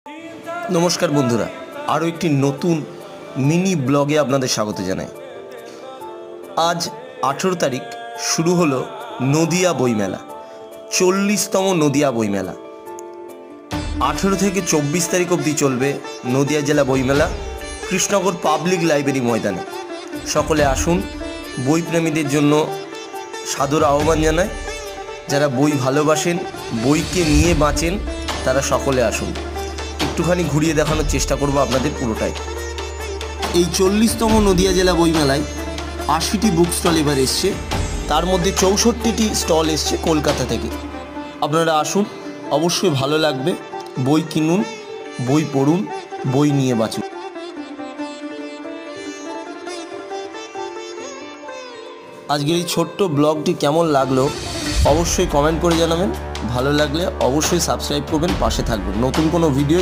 नमस्कार बंधुरा आरो एक नतून मिनी ब्लगे आपनादेर स्वागत जानाई। आज 18 तारीख शुरू हलो नदिया बईमेला 40तम नदिया बईमेला 18 থেকে 24 तारीख अब्दि चलबे नदिया जिला बईमेला कृष्णनगर पाब्लिक लाइब्रेरी मैदाने। सकले आसुन बई प्रेमीदेर जन्य सादर आह्वान जानाई। যারা বই ভালোবাসেন বইকে নিয়ে বাঁচেন তারা সকলে আসুন। একটুখানি ঘুরিয়ে দেখানোর চেষ্টা করব আপনাদের পুরোটাই। এই 40তম নদিয়া জেলা বইমেলায় ৮০টি বুক স্টল এবার এসছে, তার মধ্যে ৬৪টি স্টল এসছে কলকাতা থেকে। আপনারা আসুন, অবশ্যই ভালো লাগবে। বই কিনুন, বই পড়ুন, বই নিয়ে বাঁচুন। আজকের এই ছোট্ট ব্লগটি কেমন লাগলো অবশ্যই কমেন্ট করে জানাবেন। ভালো লাগলে অবশ্যই সাবস্ক্রাইব করবেন, পাশে থাকবেন। নতুন কোনো ভিডিও